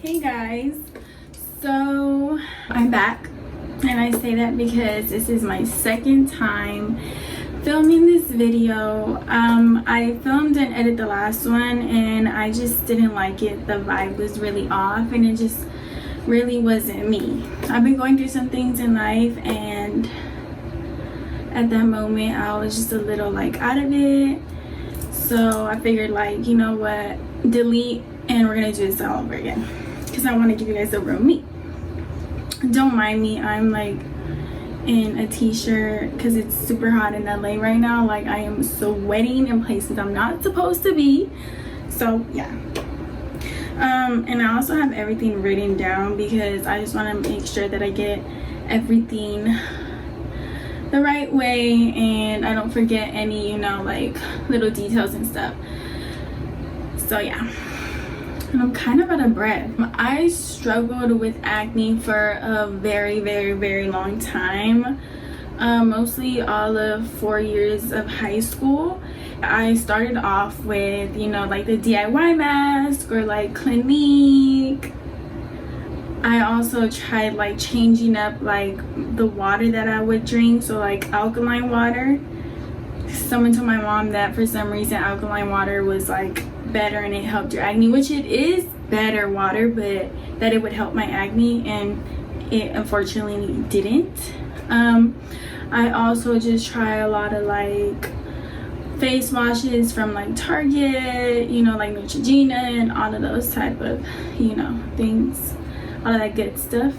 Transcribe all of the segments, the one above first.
Hey guys, so I'm back, and I say that because this is my second time filming this video. I filmed and edited the last one and I just didn't like it. The vibe was really off and it just really wasn't me. I've been going through some things in life, and at that moment I was just a little like out of it, so I figured, like, you know what, delete, and we're gonna do this all over again because I want to give you guys the real me. Don't mind me, I'm like in a t-shirt because it's super hot in LA right now. Like, I am sweating in places I'm not supposed to be, so yeah. And I also have everything written down because I just want to make sure that I get everything the right way and I don't forget any, you know, like little details and stuff. So yeah, and I'm kind of out of breath. I struggled with acne for a very long time, mostly all of 4 years of high school. I started off with, you know, like the DIY mask or like Clinique. I also tried like changing up like the water that I would drink, so like alkaline water. Someone told my mom that for some reason alkaline water was like better and it helped your acne, which it is better water, but that it would help my acne, and it unfortunately didn't. I also just try a lot of like face washes from like Target, you know, like Neutrogena and all of those type of, you know, things, all of that good stuff.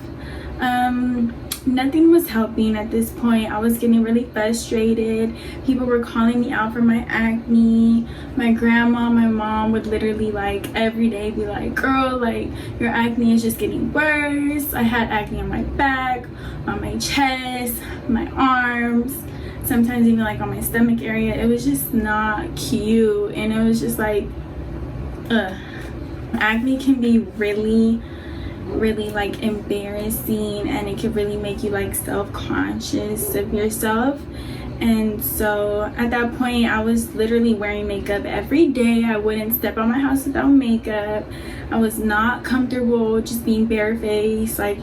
Nothing was helping at this point. I was getting really frustrated. People were calling me out for my acne. My grandma, my mom would literally like every day be like, girl, like your acne is just getting worse. I had acne on my back, on my chest, my arms, sometimes even like on my stomach area. It was just not cute, and it was just like, ugh. Acne can be really like embarrassing, and it could really make you like self-conscious of yourself. And so at that point I was literally wearing makeup every day. I wouldn't step out my house without makeup. I was not comfortable just being barefaced, like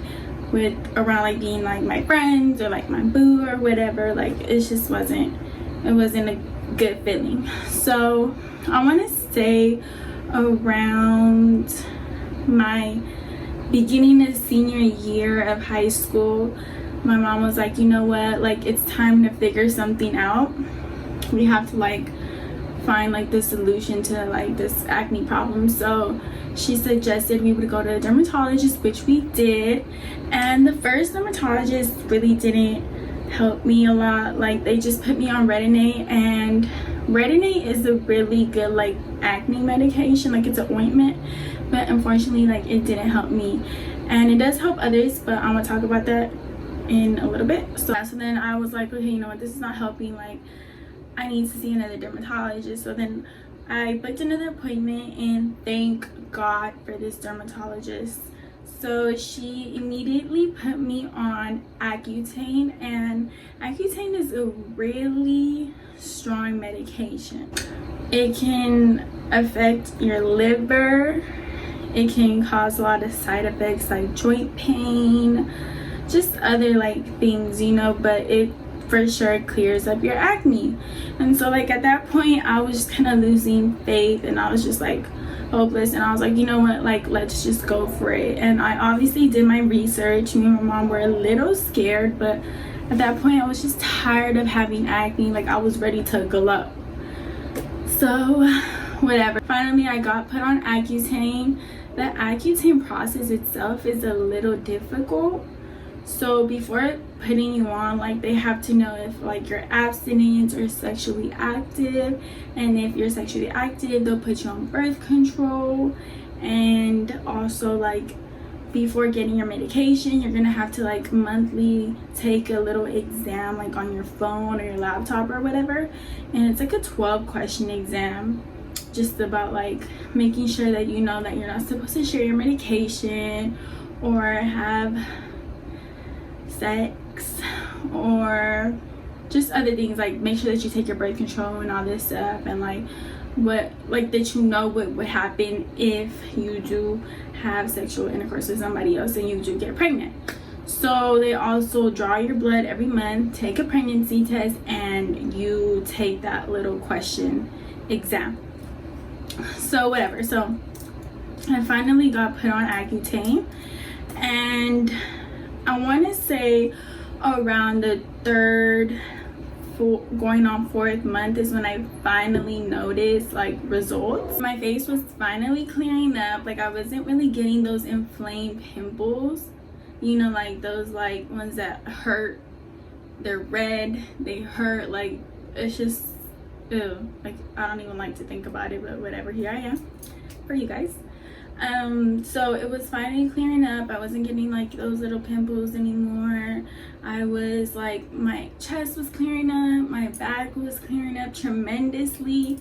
with around like being like my friends or like my boo or whatever. Like it just wasn't a good feeling. So I want to say around my beginning of senior year of high school, my mom was like, you know what, like it's time to figure something out. We have to like find like the solution to like this acne problem. So she suggested we would go to a dermatologist, which we did. And the first dermatologist really didn't help me a lot. Like they just put me on Retin-A, and Retin-A is a really good like acne medication. Like it's an ointment, but unfortunately like it didn't help me, and it does help others, but I'm gonna talk about that in a little bit. So then I was like, okay, you know what, this is not helping, like I need to see another dermatologist. So then I booked another appointment, and thank God for this dermatologist. So she immediately put me on Accutane, and Accutane is a really strong medication. It can affect your liver. It can cause a lot of side effects like joint pain, just other like things, you know, but it for sure clears up your acne. And so like at that point I was just kind of losing faith, and I was just like hopeless, and I was like, you know what, like let's just go for it. And I obviously did my research. Me and my mom were a little scared, but at that point I was just tired of having acne. Like I was ready to glow. So whatever, finally I got put on Accutane. The Accutane process itself is a little difficult. So before putting you on, like they have to know if like you're abstinent or sexually active, and if you're sexually active they'll put you on birth control. And also like before getting your medication, you're gonna have to like monthly take a little exam like on your phone or your laptop or whatever, and it's like a 12-question exam just about like making sure that you know that you're not supposed to share your medication or have sex or just other things, like make sure that you take your birth control and all this stuff, and like what, like that you know what would happen if you do have sexual intercourse with somebody else and you do get pregnant. So they also draw your blood every month, take a pregnancy test, and you take that little question exam. So whatever, so I finally got put on Accutane, and I want to say around the third, going on fourth month is when I finally noticed like results. My face was finally clearing up. Like I wasn't really getting those inflamed pimples, you know, like those like ones that hurt. They're red, they hurt, like it's just ew. Like I don't even like to think about it, but whatever, here I am for you guys. So it was finally clearing up. I wasn't getting like those little pimples anymore. I was like, my chest was clearing up, my back was clearing up tremendously.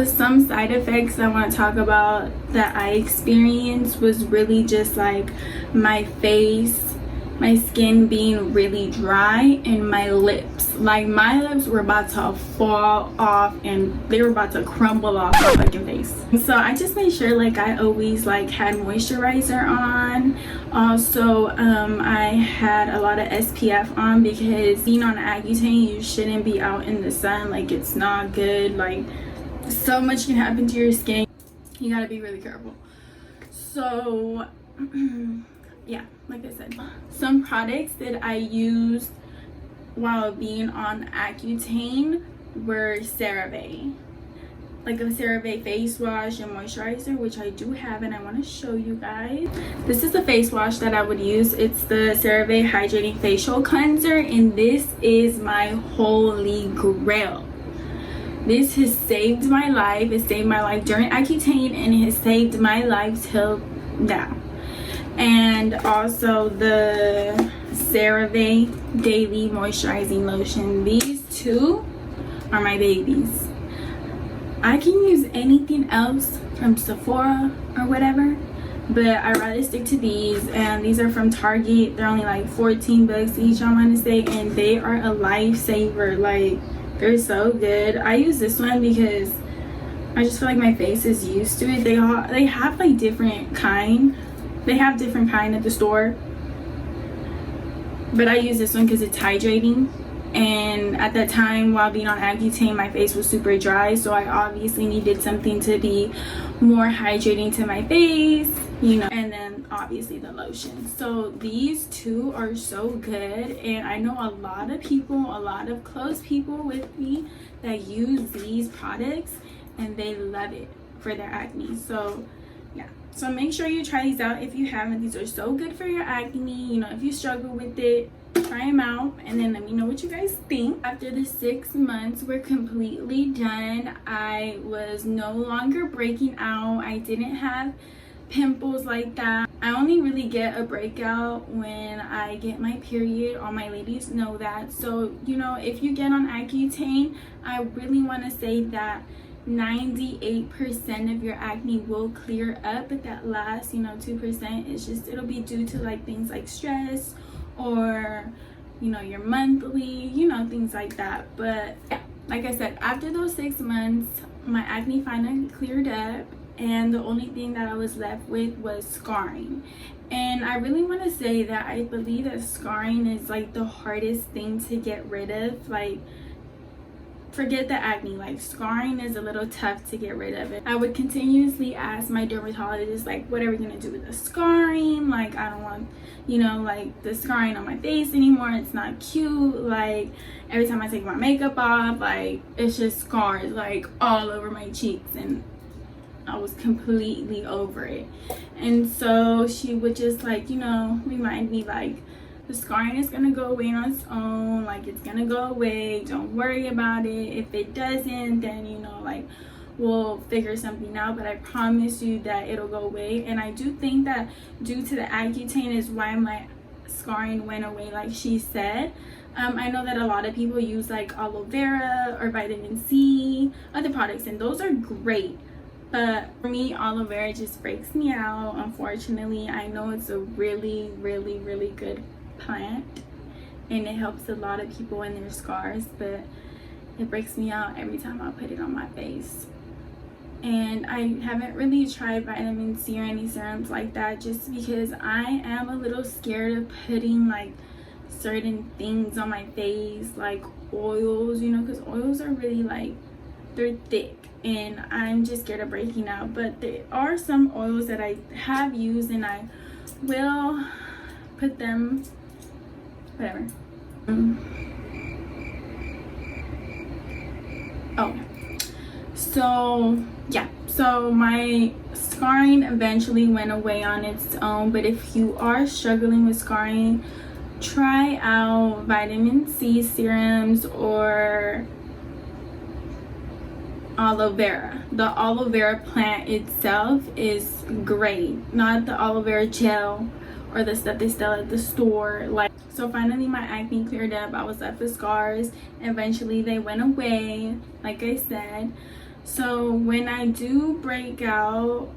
Some side effects I want to talk about that I experienced was really just like my face, my skin being really dry, and my lips. Like my lips were about to fall off and they were about to crumble off my fucking face. So I just made sure like I always like had moisturizer on. Also I had a lot of SPF on, because being on Accutane, you shouldn't be out in the sun. Like it's not good. Like so much can happen to your skin. You gotta be really careful. So yeah, like I said, some products that I used while being on Accutane were CeraVe, like a CeraVe face wash and moisturizer, which I do have and I want to show you guys. This is the face wash that I would use. It's the CeraVe Hydrating Facial Cleanser, and this is my holy grail. This has saved my life. It saved my life during Accutane, and it has saved my life till now. And also the CeraVe Daily Moisturizing Lotion. These two are my babies. I can use anything else from Sephora or whatever, but I rather stick to these. And these are from Target. They're only like 14 bucks each, I want to say, and they are a lifesaver. Like they're so good. I use this one because I just feel like my face is used to it. They have like different kind. They have different kind at the store, but I use this one because it's hydrating. And at that time, while being on Accutane, my face was super dry, so I obviously needed something to be more hydrating to my face, you know. And then obviously the lotion. So these two are so good, and I know a lot of people, a lot of close people with me that use these products, and they love it for their acne. So yeah, so make sure you try these out if you haven't. These are so good for your acne. You know, if you struggle with it, try them out and then let me know what you guys think. After the 6 months were completely done, I was no longer breaking out. I didn't have pimples like that. I only really get a breakout when I get my period. All my ladies know that. So, you know, if you get on Accutane, I really want to say that 98% of your acne will clear up, but that last, you know, 2% is just, it'll be due to like things like stress or, you know, your monthly, you know, things like that. But yeah, like I said, after those 6 months, my acne finally cleared up, and the only thing that I was left with was scarring. And I really want to say that I believe that scarring is like the hardest thing to get rid of. Like, forget the acne, like scarring is a little tough to get rid of it. I would continuously ask my dermatologist, like, what are we gonna do with the scarring? Like, I don't want, you know, like the scarring on my face anymore. It's not cute. Like every time I take my makeup off, like it's just scars like all over my cheeks, and I was completely over it. And so she would just like, you know, remind me like, the scarring is gonna go away on its own. Like, it's gonna go away, don't worry about it. If it doesn't, then, you know, like, we'll figure something out, but I promise you that it'll go away. And I do think that due to the Accutane is why my scarring went away, like she said. I know that a lot of people use like aloe vera or vitamin C, other products, and those are great. But for me, aloe vera just breaks me out, unfortunately. I know it's a really, really, really good plant, and it helps a lot of people in their scars, but it breaks me out every time I put it on my face. And I haven't really tried vitamin C or any serums like that, just because I am a little scared of putting like certain things on my face, like oils, you know, because oils are really like, they're thick, and I'm just scared of breaking out. But there are some oils that I have used, and I will put them, whatever. Oh, so yeah, so my scarring eventually went away on its own. But if you are struggling with scarring, try out vitamin C serums or aloe vera. The aloe vera plant itself is great, not the aloe vera gel or the stuff they sell at the store. Like, so finally my acne cleared up. I was left with scars. Eventually they went away, like I said. So when I do break out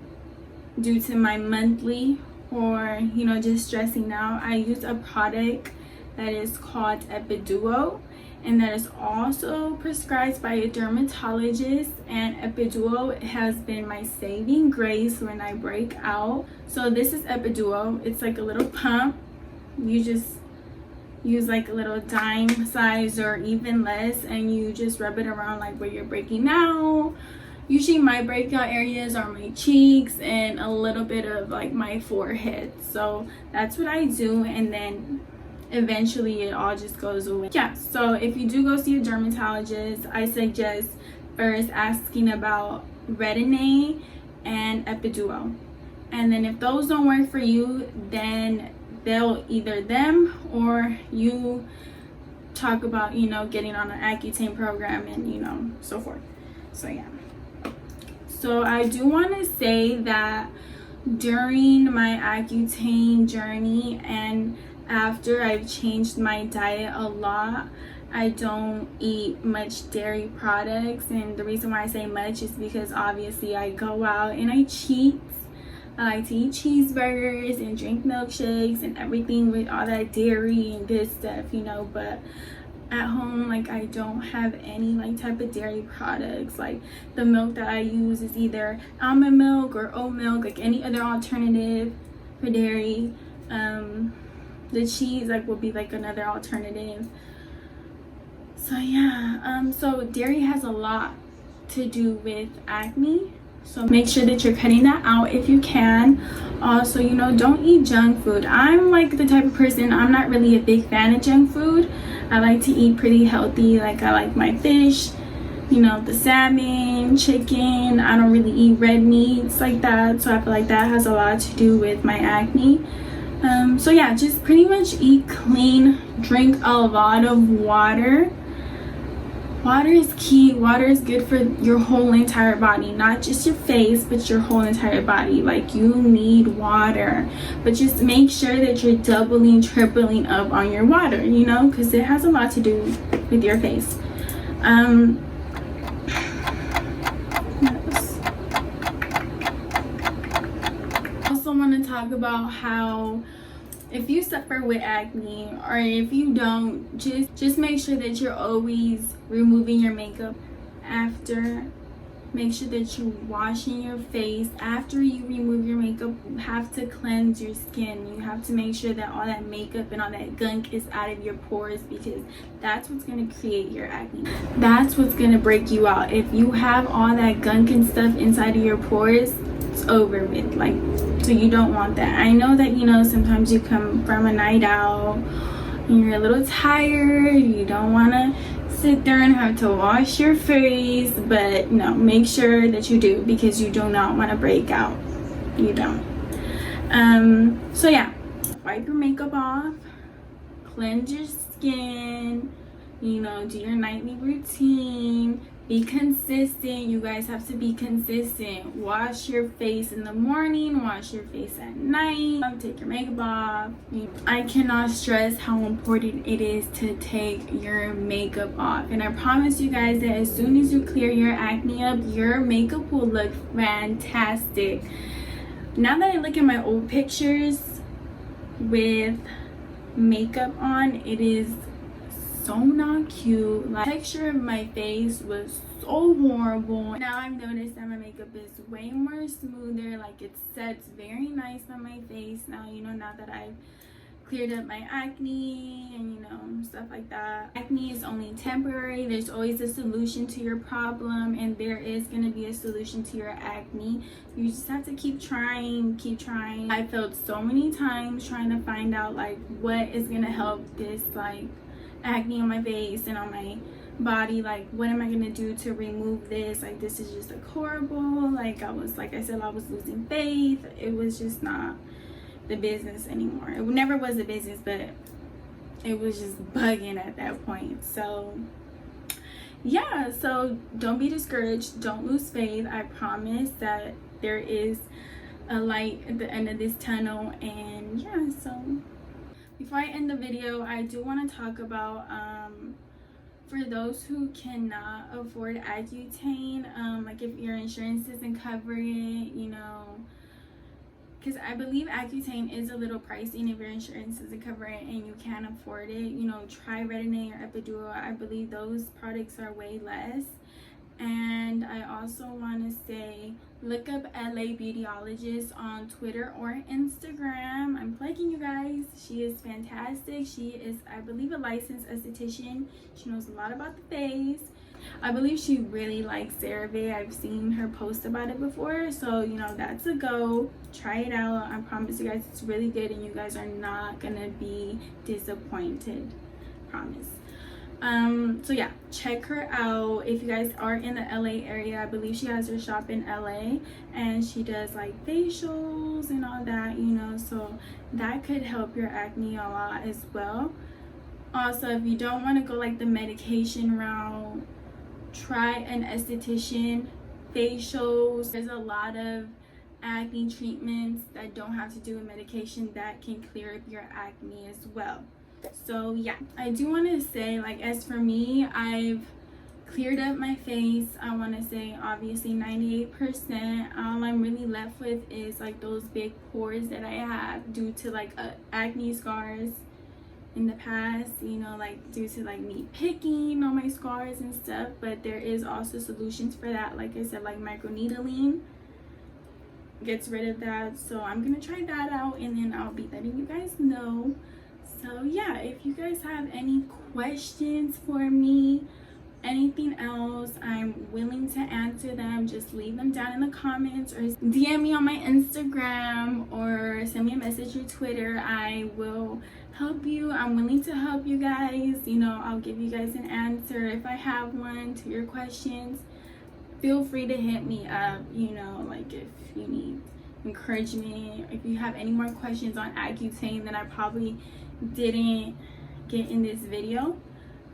due to my monthly, or you know, just stressing out, I use a product that is called Epiduo, and that is also prescribed by a dermatologist. And Epiduo has been my saving grace when I break out. So this is Epiduo. It's like a little pump. You just use like a little dime size or even less, and you just rub it around like where you're breaking out. Usually my breakout areas are my cheeks and a little bit of like my forehead. So that's what I do, and then eventually it all just goes away. Yeah, so if you do go see a dermatologist, I suggest first asking about Retin-A and Epiduo. And then if those don't work for you, then they'll either them or you talk about, you know, getting on an Accutane program and, you know, so forth. So yeah. So I do want to say that during my Accutane journey and after I've changed my diet a lot, I don't eat much dairy products. And the reason why I say much is because obviously I go out and I cheat. I like to eat cheeseburgers and drink milkshakes and everything with all that dairy and good stuff, you know. But at home, like, I don't have any like type of dairy products. Like, the milk that I use is either almond milk or oat milk, like any other alternative for dairy. The cheese like will be like another alternative. So yeah, so dairy has a lot to do with acne, so make sure that you're cutting that out if you can. Also, you know, don't eat junk food. I'm like the type of person, I'm not really a big fan of junk food. I like to eat pretty healthy. Like, I like my fish, you know, the salmon, chicken. I don't really eat red meats like that, so I feel like that has a lot to do with my acne. So yeah, just pretty much eat clean, drink a lot of water. Water is key. Water is good for your whole entire body, not just your face, but your whole entire body. Like, you need water, but just make sure that you're doubling, tripling up on your water, you know, because it has a lot to do with your face. Also want to talk about how if you suffer with acne, or if you don't, just make sure that you're always removing your makeup after. Make sure that you're washing your face after you remove your makeup. You have to cleanse your skin. You have to make sure that all that makeup and all that gunk is out of your pores, because that's what's going to create your acne. That's what's going to break you out. If you have all that gunk and stuff inside of your pores, it's over with. Like, so you don't want that. I know that, you know, sometimes you come from a night out and you're a little tired, you don't want to sit there and have to wash your face, but no, make sure that you do, because you do not want to break out. You don't. So yeah, wipe your makeup off, cleanse your skin, you know, do your nightly routine. Be consistent. You guys have to be consistent. Wash your face in the morning, wash your face at night, take your makeup off. I cannot stress how important it is to take your makeup off, and I promise you guys that as soon as you clear your acne up, your makeup will look fantastic. Now that I look at my old pictures with makeup on, it is so not cute. Like, the texture of my face was so horrible. Now I've noticed that my makeup is way more smoother, like it sets very nice on my face now, you know, now that I've cleared up my acne and, you know, stuff like that. Acne is only temporary. There's always a solution to your problem, and there is going to be a solution to your acne. You just have to keep trying, keep trying. I failed so many times trying to find out like what is going to help this like acne on my face and on my body. Like, what am I gonna do to remove this? Like, this is just like horrible. Like, like I said, I was losing faith. It was just not the business anymore. It never was a business, but it was just bugging at that point. So yeah, so don't be discouraged, don't lose faith. I promise that there is a light at the end of this tunnel. And yeah, so before I end the video, I do want to talk about for those who cannot afford Accutane, like if your insurance doesn't cover it, you know, because I believe Accutane is a little pricey, and if your insurance doesn't cover it and you can't afford it, you know, try Retin-A or Epidural. I believe those products are way less. And I also want to say, look up LA Beautyologist on Twitter or Instagram. I'm plugging you guys. She is fantastic. She is, I believe, a licensed esthetician. She knows a lot about the face. I believe she really likes CeraVe. I've seen her post about it before. So, you know, that's a go. Try it out. I promise you guys it's really good, and you guys are not going to be disappointed. Promise. So yeah, check her out if you guys are in the LA area. I believe she has her shop in LA, and she does like facials and all that, you know, so that could help your acne a lot as well. Also, if you don't want to go like the medication route, try an esthetician. Facials, there's a lot of acne treatments that don't have to do with medication that can clear up your acne as well. So yeah, I do want to say, like, as for me, I've cleared up my face. I want to say obviously 98%. All I'm really left with is like those big pores that I have due to like acne scars in the past, you know, like due to like me picking on my scars and stuff. But there is also solutions for that. Like I said, like microneedling gets rid of that. So I'm gonna try that out, and then I'll be letting you guys know. So yeah, if you guys have any questions for me, anything else, I'm willing to answer them. Just leave them down in the comments, or DM me on my Instagram, or send me a message or Twitter. I will help you. I'm willing to help you guys. You know, I'll give you guys an answer if I have one to your questions. Feel free to hit me up, you know, like if you need encouragement, if you have any more questions on Accutane that I probably didn't get in this video,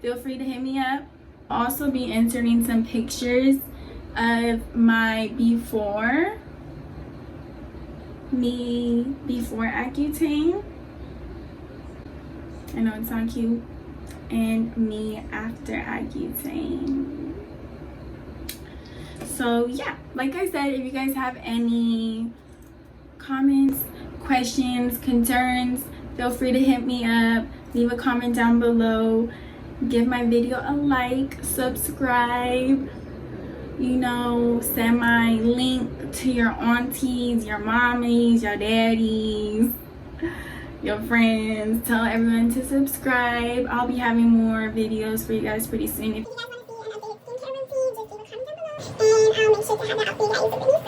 feel free to hit me up. I'll also be inserting some pictures of my before Accutane. I know it's not cute. And me after Accutane. So yeah, like I said, if you guys have any comments, questions, concerns, feel free to hit me up. Leave a comment down below. Give my video a like, subscribe, you know, send my link to your aunties, your mommies, your daddies, your friends. Tell everyone to subscribe. I'll be having more videos for you guys pretty soon. If you guys want to see an updated skincare routine, just leave a comment down below, and I'll make sure to have that up for you guys.